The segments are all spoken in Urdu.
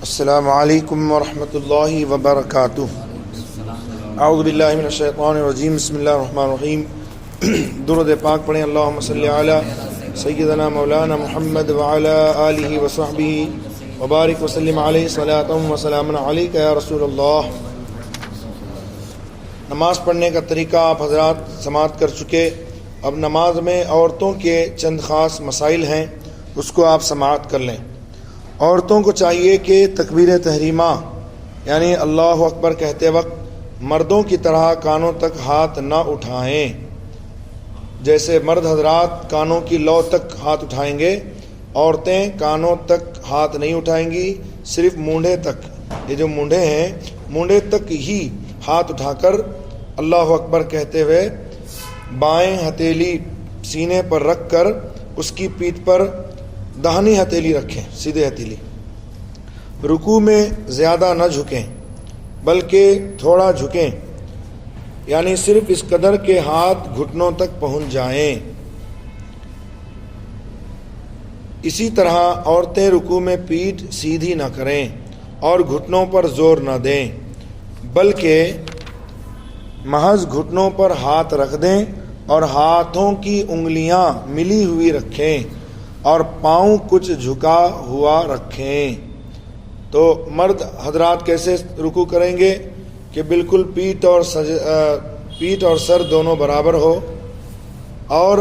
السلام علیکم ورحمۃ اللہ وبرکاتہ۔ اعوذ باللہ من الشیطان الرجیم، بسم اللہ الرحمن الرحیم۔ درود پاک پڑھیں، اللہم صلی علی سیدنا مولانا محمد وعلی آلہ وصحبہ وبارک وسلم علیہ صلاۃ و سلام علیک یا رسول اللہ۔ نماز پڑھنے کا طریقہ آپ حضرات سماعت کر چکے۔ اب نماز میں عورتوں کے چند خاص مسائل ہیں، اس کو آپ سماعت کر لیں۔ عورتوں کو چاہیے کہ تکبیر تحریمہ یعنی اللہ اکبر کہتے وقت مردوں کی طرح کانوں تک ہاتھ نہ اٹھائیں۔ جیسے مرد حضرات کانوں کی لو تک ہاتھ اٹھائیں گے، عورتیں کانوں تک ہاتھ نہیں اٹھائیں گی، صرف مونڈھے تک۔ یہ جو مونڈھے ہیں، مونڈھے تک ہی ہاتھ اٹھا کر اللہ اکبر کہتے ہوئے بائیں ہتھیلی سینے پر رکھ کر اس کی پیٹھ پر داہنی ہتھیلی رکھیں، سیدھے ہتھیلی۔ رکوع میں زیادہ نہ جھکیں بلکہ تھوڑا جھکیں، یعنی صرف اس قدر کے ہاتھ گھٹنوں تک پہنچ جائیں۔ اسی طرح عورتیں رکوع میں پیٹھ سیدھی نہ کریں اور گھٹنوں پر زور نہ دیں، بلکہ محض گھٹنوں پر ہاتھ رکھ دیں اور ہاتھوں کی انگلیاں ملی ہوئی رکھیں اور پاؤں کچھ جھکا ہوا رکھیں۔ تو مرد حضرات کیسے رکوع کریں گے کہ بالکل پیٹھ اور سر دونوں برابر ہو، اور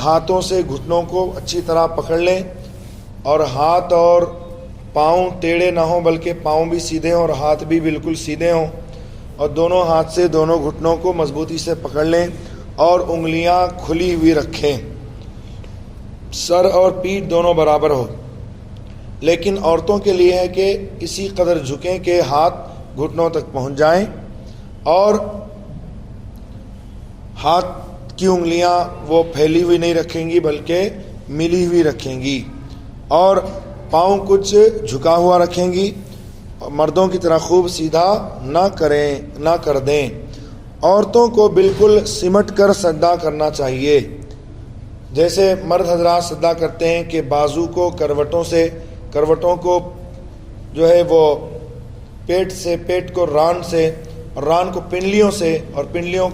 ہاتھوں سے گھٹنوں کو اچھی طرح پکڑ لیں، اور ہاتھ اور پاؤں ٹیڑھے نہ ہوں بلکہ پاؤں بھی سیدھے ہوں اور ہاتھ بھی بالکل سیدھے ہوں، اور دونوں ہاتھ سے دونوں گھٹنوں کو مضبوطی سے پکڑ لیں اور انگلیاں کھلی ہوئی رکھیں، سر اور پیٹھ دونوں برابر ہو۔ لیکن عورتوں کے لیے ہے کہ اسی قدر جھکیں کہ ہاتھ گھٹنوں تک پہنچ جائیں، اور ہاتھ کی انگلیاں وہ پھیلی ہوئی نہیں رکھیں گی بلکہ ملی ہوئی رکھیں گی، اور پاؤں کچھ جھکا ہوا رکھیں گی۔ مردوں کی طرح خوب سیدھا نہ کر دیں۔ عورتوں کو بالکل سمٹ کر سجدہ کرنا چاہیے۔ جیسے مرد حضرات سجدہ کرتے ہیں کہ بازو کو کروٹوں کو جو ہے وہ پیٹ کو ران سے، اور ران کو پنڈلیوں سے، اور پنڈلیوں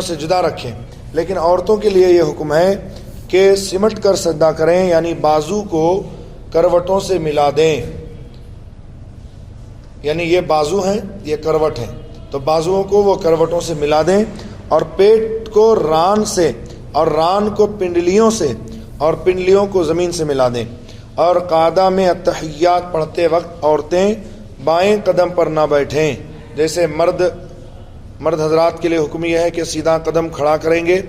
سے جدا رکھیں۔ لیکن عورتوں کے لیے یہ حکم ہے کہ سمٹ کر سجدہ کریں، یعنی بازو کو کروٹوں سے ملا دیں۔ یعنی یہ بازو ہیں، یہ کروٹ ہیں، تو بازوؤں کو وہ کروٹوں سے ملا دیں، اور پیٹ کو ران سے، اور ران کو پنڈلیوں سے، اور پنڈلیوں کو زمین سے ملا دیں۔ اور قعدہ میں التحیات پڑھتے وقت عورتیں بائیں قدم پر نہ بیٹھیں۔ جیسے مرد حضرات کے لیے حکم یہ ہے کہ سیدھا قدم کھڑا کریں گے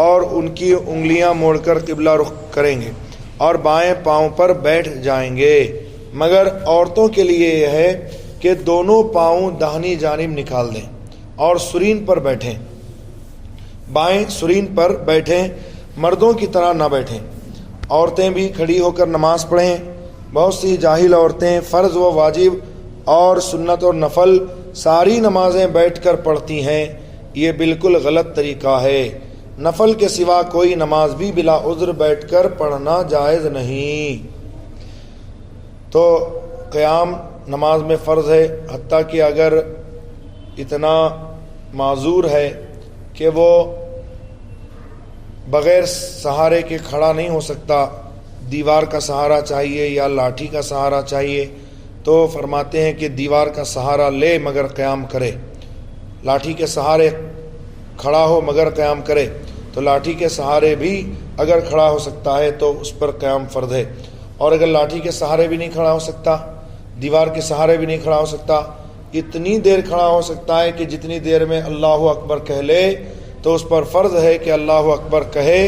اور ان کی انگلیاں موڑ کر قبلہ رخ کریں گے اور بائیں پاؤں پر بیٹھ جائیں گے، مگر عورتوں کے لیے یہ ہے کہ دونوں پاؤں داہنی جانب نکال دیں اور سرین پر بیٹھیں، بائیں سرین پر بیٹھیں، مردوں کی طرح نہ بیٹھیں۔ عورتیں بھی کھڑی ہو کر نماز پڑھیں۔ بہت سی جاہل عورتیں فرض و واجب اور سنت اور نفل ساری نمازیں بیٹھ کر پڑھتی ہیں، یہ بالکل غلط طریقہ ہے۔ نفل کے سوا کوئی نماز بھی بلا عذر بیٹھ کر پڑھنا جائز نہیں۔ تو قیام نماز میں فرض ہے، حتیٰ کہ اگر اتنا معذور ہے کہ وہ بغیر سہارے کے کھڑا نہیں ہو سکتا، دیوار کا سہارا چاہیے یا لاٹھی کا سہارا چاہیے، تو فرماتے ہیں کہ دیوار کا سہارا لے مگر قیام کرے۔ لاٹھی کے سہارے کھڑا ہو مگر قیام کرے، تو لاٹھی کے سہارے بھی اگر کھڑا ہو سکتا ہے تو اس پر قیام فرض ہے، اور اگر لاٹھی کے سہارے بھی نہیں کھڑا ہو سکتا، دیوار کے سہارے بھی نہیں کھڑا ہو سکتا، اتنی دیر کھڑا ہو سکتا ہے کہ جتنی دیر میں اللہ اکبر کہہ لے، تو اس پر فرض ہے کہ اللہ اکبر کہے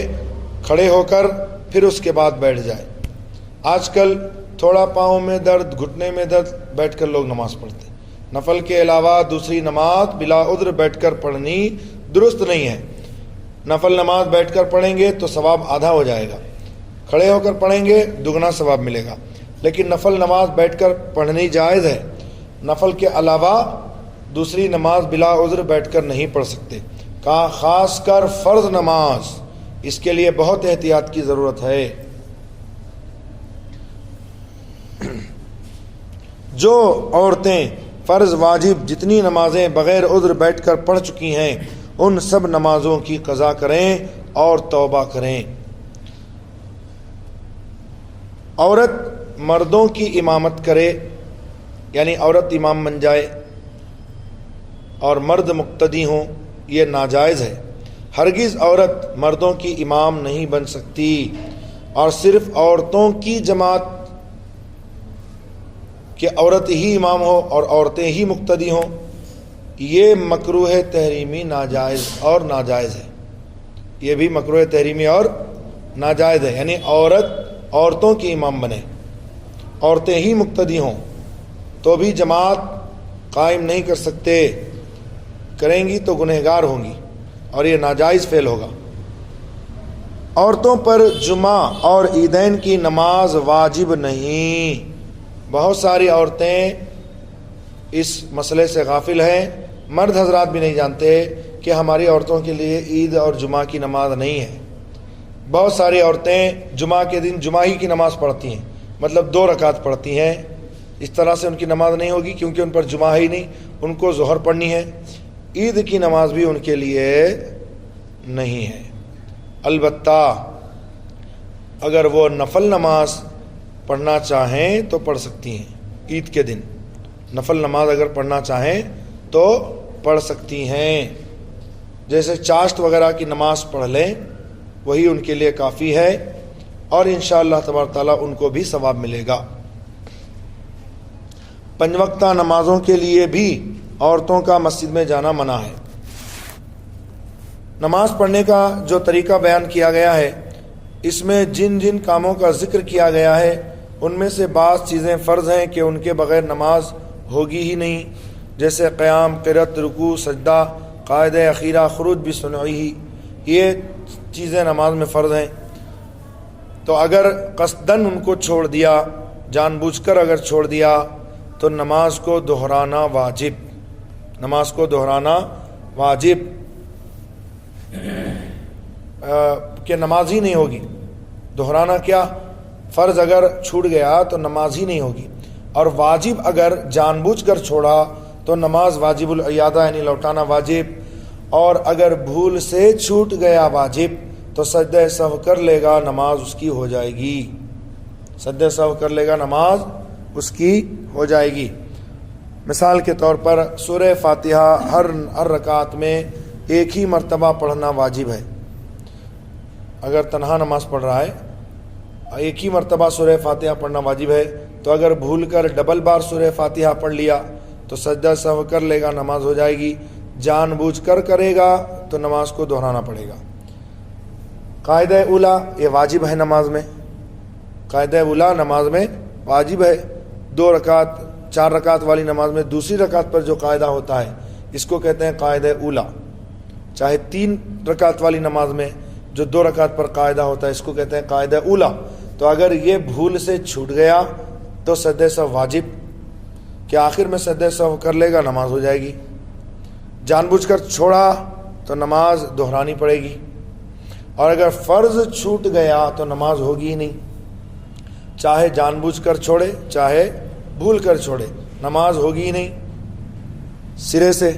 کھڑے ہو کر، پھر اس کے بعد بیٹھ جائے۔ آج کل تھوڑا پاؤں میں درد، گھٹنے میں درد، بیٹھ کر لوگ نماز پڑھتے ہیں۔ نفل کے علاوہ دوسری نماز بلا عذر بیٹھ کر پڑھنی درست نہیں ہے۔ نفل نماز بیٹھ کر پڑھیں گے تو ثواب آدھا ہو جائے گا، کھڑے ہو کر پڑھیں گے دگنا ثواب ملے گا۔ لیکن نفل نماز بیٹھ کر پڑھنی جائز ہے۔ نفل کے علاوہ دوسری نماز بلا عذر بیٹھ کر نہیں پڑھ سکتے، خاص کر فرض نماز، اس کے لیے بہت احتیاط کی ضرورت ہے۔ جو عورتیں فرض واجب جتنی نمازیں بغیر عذر بیٹھ کر پڑھ چکی ہیں ان سب نمازوں کی قضا کریں اور توبہ کریں۔ عورت مردوں کی امامت کرے، یعنی عورت امام بن جائے اور مرد مقتدی ہوں، یہ ناجائز ہے۔ ہرگز عورت مردوں کی امام نہیں بن سکتی، اور صرف عورتوں کی جماعت کہ عورت ہی امام ہو اور عورتیں ہی مقتدی ہوں، یہ مکروہ تحریمی ناجائز ہے۔ یہ بھی مکروہ تحریمی اور ناجائز ہے، یعنی عورتوں کی امام بنے، عورتیں ہی مقتدی ہوں تو بھی جماعت قائم نہیں کر سکتے، کریں گی تو گنہگار ہوں گی اور یہ ناجائز فعل ہوگا۔ عورتوں پر جمعہ اور عیدین کی نماز واجب نہیں۔ بہت ساری عورتیں اس مسئلے سے غافل ہیں، مرد حضرات بھی نہیں جانتے کہ ہماری عورتوں کے لیے عید اور جمعہ کی نماز نہیں ہے۔ بہت ساری عورتیں جمعہ کے دن جمعہ ہی کی نماز پڑھتی ہیں، مطلب 2 رکعت پڑھتی ہیں، اس طرح سے ان کی نماز نہیں ہوگی کیونکہ ان پر جمعہ ہی نہیں، ان کو ظہر پڑھنی ہے۔ عید کی نماز بھی ان کے لیے نہیں ہے۔ البتہ اگر وہ نفل نماز پڑھنا چاہیں تو پڑھ سکتی ہیں، عید کے دن نفل نماز اگر پڑھنا چاہیں تو پڑھ سکتی ہیں، جیسے چاشت وغیرہ کی نماز پڑھ لیں، وہی ان کے لیے کافی ہے، اور انشاءاللہ تبارک تعالیٰ ان کو بھی ثواب ملے گا۔ 5 وقتہ نمازوں کے لیے بھی عورتوں کا مسجد میں جانا منع ہے۔ نماز پڑھنے کا جو طریقہ بیان کیا گیا ہے، اس میں جن جن کاموں کا ذکر کیا گیا ہے ان میں سے بعض چیزیں فرض ہیں کہ ان کے بغیر نماز ہوگی ہی نہیں، جیسے قیام، قرات، رکوع، سجدہ، قاعدہ اخیرہ، خروج بسنعی، یہ چیزیں نماز میں فرض ہیں۔ تو اگر قصداً ان کو چھوڑ دیا، جان بوجھ کر اگر چھوڑ دیا تو نماز کو دہرانا واجب کہ نماز ہی نہیں ہوگی۔ دہرانا کیا؟ فرض اگر چھوٹ گیا تو نماز ہی نہیں ہوگی، اور واجب اگر جان بوجھ کر چھوڑا تو نماز واجب العیادہ یعنی لوٹانا واجب، اور اگر بھول سے چھوٹ گیا واجب تو سجدہ سہو کر لے گا، نماز اس کی ہو جائے گی، سجدہ سہو کر لے گا، نماز اس کی ہو جائے گی۔ مثال کے طور پر سورہ فاتحہ ہر رکعت میں ایک ہی مرتبہ پڑھنا واجب ہے۔ اگر تنہا نماز پڑھ رہا ہے ایک ہی مرتبہ سورہ فاتحہ پڑھنا واجب ہے، تو اگر بھول کر ڈبل بار سورہ فاتحہ پڑھ لیا تو سجدہ سہو کر لے گا، نماز ہو جائے گی۔ جان بوجھ کر کرے گا تو نماز کو دہرانا پڑے گا۔ قاعدہ اولا یہ واجب ہے نماز میں، قاعدہ اولا نماز میں واجب ہے۔ 2 رکعت 4 رکعت والی نماز میں دوسری رکعت پر جو قاعدہ ہوتا ہے اس کو کہتے ہیں قاعدہ اولا، چاہے 3 رکعت والی نماز میں جو 2 رکعت پر قاعدہ ہوتا ہے اس کو کہتے ہیں قاعدہ اولا۔ تو اگر یہ بھول سے چھوٹ گیا تو سجدہ سہو واجب کہ آخر میں سجدہ سہو کر لے گا، نماز ہو جائے گی۔ جان بوجھ کر چھوڑا تو نماز دہرانی پڑے گی، اور اگر فرض چھوٹ گیا تو نماز ہوگی ہی نہیں، چاہے جان بوجھ کر چھوڑے چاہے بھول کر چھوڑے، نماز ہوگی ہی نہیں سرے سے۔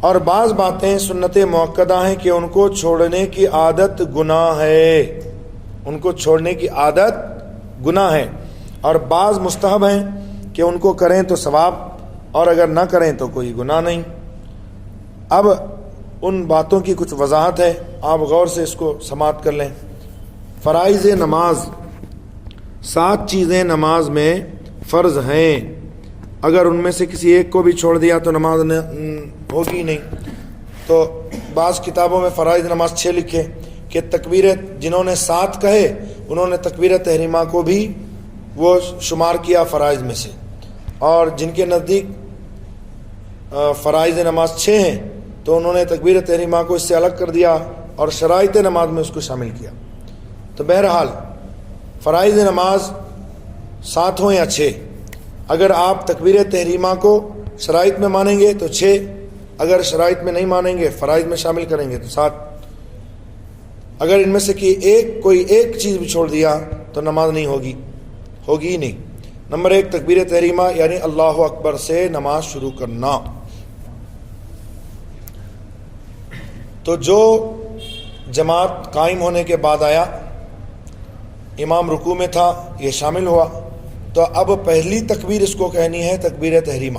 اور بعض باتیں سنت مؤکدہ ہیں کہ ان کو چھوڑنے کی عادت گناہ ہے، ان کو چھوڑنے کی عادت گناہ ہے، اور بعض مستحب ہیں کہ ان کو کریں تو ثواب، اور اگر نہ کریں تو کوئی گناہ نہیں۔ اب ان باتوں کی کچھ وضاحت ہے، آپ غور سے اس کو سماعت کر لیں۔ فرائض نماز 7 چیزیں نماز میں فرض ہیں، اگر ان میں سے کسی ایک کو بھی چھوڑ دیا تو نماز ہوگی نہیں۔ تو بعض کتابوں میں فرائض نماز 6 لکھے کہ تکبیر، جنہوں نے 7 کہے انہوں نے تکبیر تحریمہ کو بھی وہ شمار کیا فرائض میں سے، اور جن کے نزدیک فرائض نماز 6 ہیں تو انہوں نے تکبیر تحریمہ کو اس سے الگ کر دیا اور شرائط نماز میں اس کو شامل کیا۔ تو بہرحال فرائض نماز 7 ہوں یا 6، اگر آپ تکبیر تحریمہ کو شرائط میں مانیں گے تو 6، اگر شرائط میں نہیں مانیں گے فرائض میں شامل کریں گے تو 7۔ اگر ان میں سے کوئی ایک چیز بھی چھوڑ دیا تو نماز نہیں ہوگی ہی نہیں۔ نمبر 1 تکبیر تحریمہ یعنی اللہ اکبر سے نماز شروع کرنا. تو جو جماعت قائم ہونے کے بعد آیا، امام رکوع میں تھا، یہ شامل ہوا، تو اب پہلی تکبیر اس کو کہنی ہے تکبیر تحریمہ.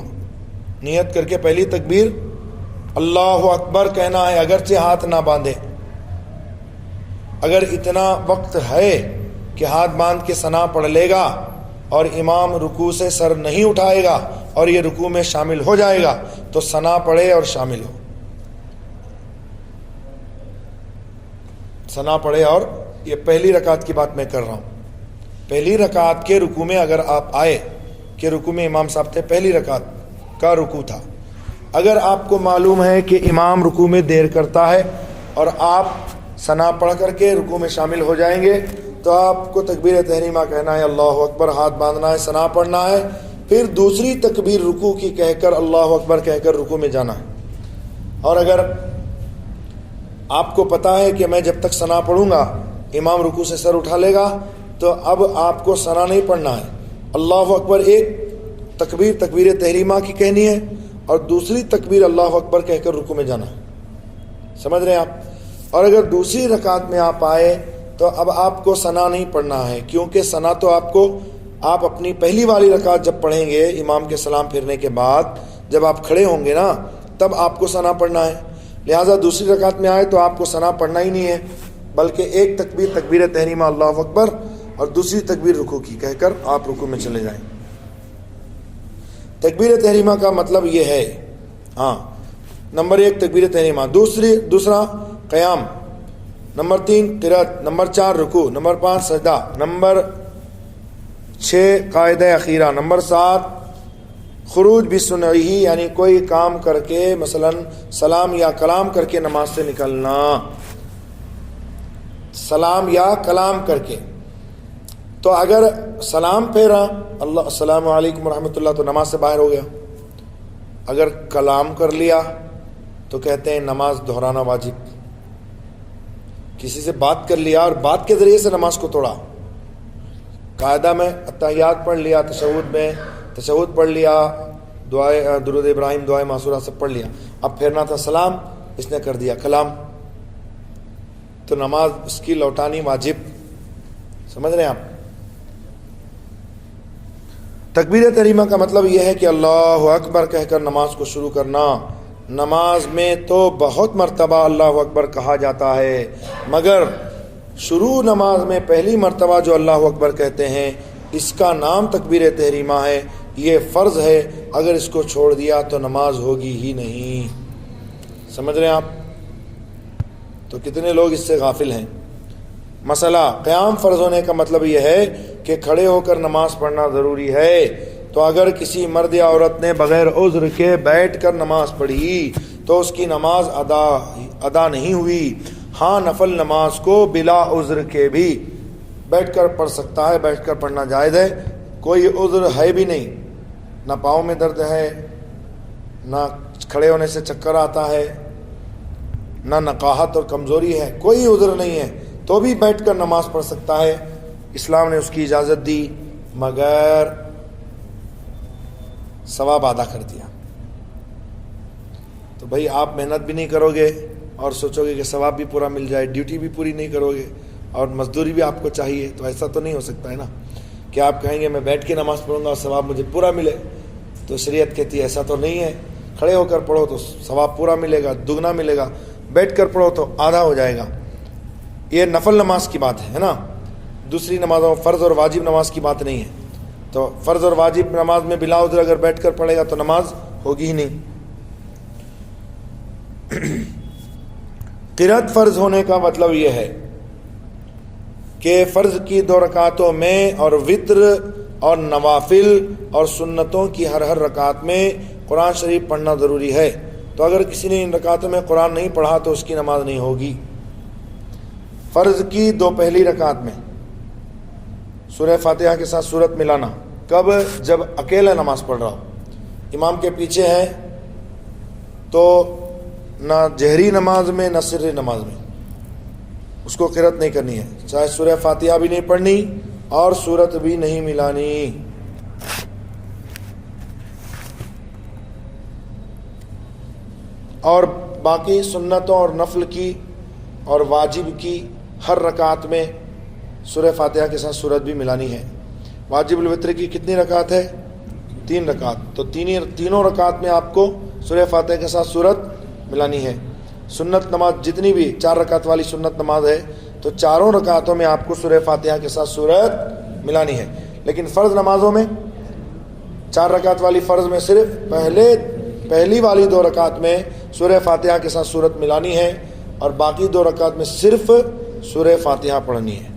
نیت کر کے پہلی تکبیر اللہ اکبر کہنا ہے، اگرچہ ہاتھ نہ باندھے. اگر اتنا وقت ہے کہ ہاتھ باندھ کے ثنا پڑھ لے گا اور امام رکوع سے سر نہیں اٹھائے گا اور یہ رکوع میں شامل ہو جائے گا تو ثنا پڑھے اور شامل ہو. ثنا پڑھے. اور یہ پہلی رکعت کی بات میں کر رہا ہوں. پہلی رکعت کے رکوع میں اگر آپ آئے کہ رکوع میں امام صاحب تھے، پہلی رکعت کا رکوع تھا، اگر آپ کو معلوم ہے کہ امام رکوع میں دیر کرتا ہے اور آپ ثنا پڑھ کر کے رکوع میں شامل ہو جائیں گے تو آپ کو تکبیر تحریمہ کہنا ہے، اللہ اکبر، ہاتھ باندھنا ہے، ثنا پڑھنا ہے، پھر دوسری تکبیر رکوع کی کہہ کر اللہ اکبر کہہ کر رکوع میں جانا ہے. اور اگر آپ کو پتا ہے کہ میں جب تک ثنا پڑھوں گا امام رکوع سے سر اٹھا لے گا تو اب آپ کو ثنا نہیں پڑھنا ہے، اللہ اکبر ایک تکبیر تکبیر تحریمہ کی کہنی ہے اور دوسری تکبیر اللہ اکبر کہہ کر رکوع میں جانا ہے. سمجھ رہے ہیں آپ؟ اور اگر دوسری رکعت میں آپ آئے تو اب آپ کو ثنا نہیں پڑھنا ہے، کیونکہ ثنا تو آپ اپنی پہلی والی رکعت جب پڑھیں گے امام کے سلام پھرنے کے بعد، جب آپ کھڑے ہوں گے نا تب آپ کو ثنا پڑھنا ہے. لہٰذا دوسری رکعت میں آئے تو آپ کو ثنا پڑھنا ہی نہیں ہے، بلکہ ایک تکبیر تکبیر تحریمہ اللہ اکبر اور دوسری تکبیر رکوع کی کہہ کر آپ رکوع میں چلے جائیں. تکبیر تحریمہ کا مطلب یہ ہے، نمبر 1 تکبیر تحریمہ، دوسرا قیام، نمبر 3 قرأت، نمبر 4 رکوع، نمبر 5 سجدہ، نمبر 6 قاعدہ اخیرہ، نمبر 7 خروج بسنعہ یعنی کوئی کام کر کے، مثلا سلام یا کلام کر کے نماز سے نکلنا. سلام یا کلام کر کے. تو اگر سلام پھیرا اللہ السلام علیکم ورحمۃ اللہ تو نماز سے باہر ہو گیا. اگر کلام کر لیا تو کہتے ہیں نماز دہرانا واجب. کسی سے بات کر لیا اور بات کے ذریعے سے نماز کو توڑا. قاعدہ میں اتحیات پڑھ لیا، تشہد میں تشہد پڑھ لیا، دعائے درود ابراہیم، دعائے معصورہ سب پڑھ لیا، اب پھیرنا تھا سلام، اس نے کر دیا کلام، تو نماز اس کی لوٹانی واجب. سمجھ رہے ہیں آپ؟ تکبیر تحریمہ کا مطلب یہ ہے کہ اللہ اکبر کہہ کر نماز کو شروع کرنا. نماز میں تو بہت مرتبہ اللہ اکبر کہا جاتا ہے، مگر شروع نماز میں پہلی مرتبہ جو اللہ اکبر کہتے ہیں اس کا نام تکبیر تحریمہ ہے. یہ فرض ہے، اگر اس کو چھوڑ دیا تو نماز ہوگی ہی نہیں. سمجھ رہے ہیں آپ؟ تو کتنے لوگ اس سے غافل ہیں. مسئلہ قیام فرض ہونے کا مطلب یہ ہے کہ کھڑے ہو کر نماز پڑھنا ضروری ہے. تو اگر کسی مرد یا عورت نے بغیر عذر کے بیٹھ کر نماز پڑھی تو اس کی نماز ادا نہیں ہوئی. ہاں نفل نماز کو بلا عذر کے بھی بیٹھ کر پڑھ سکتا ہے، بیٹھ کر پڑھنا جائز ہے. کوئی عذر ہے بھی نہیں، نہ پاؤں میں درد ہے، نہ کھڑے ہونے سے چکر آتا ہے، نہ نقاہت اور کمزوری ہے، کوئی عذر نہیں ہے تو بھی بیٹھ کر نماز پڑھ سکتا ہے. اسلام نے اس کی اجازت دی، مگر ثواب ادا کر دیا. تو بھائی آپ محنت بھی نہیں کرو گے اور سوچو گے کہ ثواب بھی پورا مل جائے، ڈیوٹی بھی پوری نہیں کرو گے اور مزدوری بھی آپ کو چاہیے، تو ایسا تو نہیں ہو سکتا ہے نا کہ آپ کہیں گے میں بیٹھ کے نماز پڑھوں گا اور ثواب مجھے پورا ملے. تو شریعت کہتی ہے ایسا تو نہیں ہے. کھڑے ہو کر پڑھو تو ثواب پورا ملے گا، دگنا ملے گا. بیٹھ کر پڑھو تو آدھا ہو جائے گا. یہ نفل نماز کی بات ہے نا. دوسری نمازوں فرض اور واجب نماز کی بات نہیں ہے. تو فرض اور واجب نماز میں بلا عذر اگر بیٹھ کر پڑھے گا تو نماز ہوگی ہی نہیں. قرأت فرض ہونے کا مطلب یہ ہے کہ فرض کی 2 رکعتوں میں اور وتر اور نوافل اور سنتوں کی ہر رکعت میں قرآن شریف پڑھنا ضروری ہے. تو اگر کسی نے ان رکعتوں میں قرآن نہیں پڑھا تو اس کی نماز نہیں ہوگی. فرض کی 2 پہلی رکعت میں سورہ فاتحہ کے ساتھ سورت ملانا. کب؟ جب اکیلا نماز پڑھ رہا ہو، امام کے پیچھے ہے تو نہ جہری نماز میں نہ سری نماز میں اس کو قرأت نہیں کرنی ہے، چاہے سورہ فاتحہ بھی نہیں پڑھنی اور سورت بھی نہیں ملانی. اور باقی سنتوں اور نفل کی اور واجب کی ہر رکعت میں سورہ فاتحہ کے ساتھ سورت بھی ملانی ہے۔ واجب الوتر کی کتنی رکعت ہے؟ 3 رکعت، تو تینوں رکعت میں آپ کو سورہ فاتحہ کے ساتھ سورت ملانی ہے۔ سنت نماز جتنی بھی 4 رکعت والی سنت نماز ہے تو چاروں رکعتوں میں آپ کو سورہ فاتحہ کے ساتھ سورت ملانی ہے۔ لیکن فرض نمازوں میں 4 رکعت والی فرض میں صرف پہلی والی 2 رکعت میں سورہ فاتحہ کے ساتھ سورت ملانی ہے اور باقی 2 رکعت میں صرف سورہ فاتحہ پڑھنی ہے۔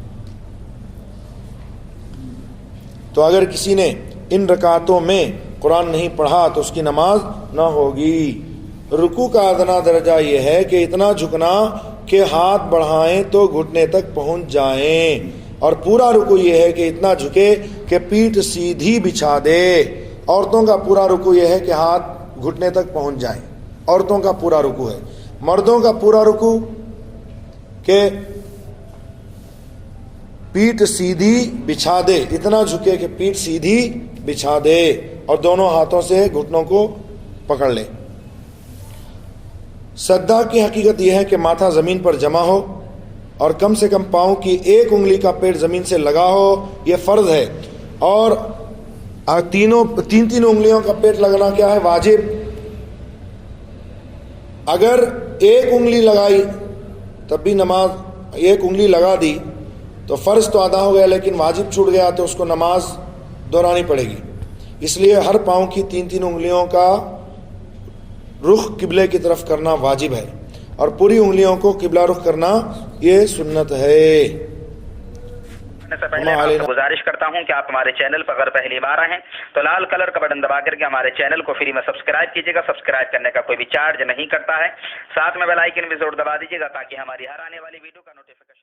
تو اگر کسی نے ان رکعتوں میں قرآن نہیں پڑھا تو اس کی نماز نہ ہوگی۔ رکوع کا ادنا درجہ یہ ہے کہ اتنا جھکنا کہ ہاتھ بڑھائیں تو گھٹنے تک پہنچ جائیں، اور پورا رکوع یہ ہے کہ اتنا جھکے کہ پیٹھ سیدھی بچھا دے۔ عورتوں کا پورا رکوع یہ ہے کہ ہاتھ گھٹنے تک پہنچ جائیں، عورتوں کا پورا رکوع ہے۔ مردوں کا پورا رکوع کہ پیٹھ سیدھی بچھا دے، اتنا جھکے کہ پیٹھ سیدھی بچھا دے اور دونوں ہاتھوں سے گھٹنوں کو پکڑ لے۔ سجدہ کی حقیقت یہ ہے کہ ماتھا زمین پر جمع ہو اور کم سے کم پاؤں کی 1 انگلی کا پیڑ زمین سے لگا ہو، یہ فرض ہے۔ اور تین انگلیوں کا پیڑ لگنا کیا ہے؟ واجب۔ اگر 1 انگلی لگائی تب بھی نماز، 1 انگلی لگا دی تو فرض تو ادا ہو گیا لیکن واجب چھوٹ گیا تو اس کو نماز دہرانی پڑے گی۔ اس لیے ہر پاؤں کی 3 انگلیوں کا رخ قبلے کی طرف کرنا واجب ہے اور پوری انگلیوں کو قبلہ رخ کرنا یہ سنت ہے۔ سے پہلے آپ سے گزارش کرتا ہوں کہ آپ ہمارے چینل پر اگر پہلی بار آئے ہیں تو لال کلر کا بٹن دبا کر کے ہمارے چینل کو فری میں سبسکرائب کیجیے گا۔ سبسکرائب کرنے کا کوئی بھی چارج نہیں کرتا ہے، ساتھ میں بیل آئیکن بھی ضرور دبا دیجیے گا تاکہ ہماری ہر آنے والی ویڈیو کا نوٹیفیکیشن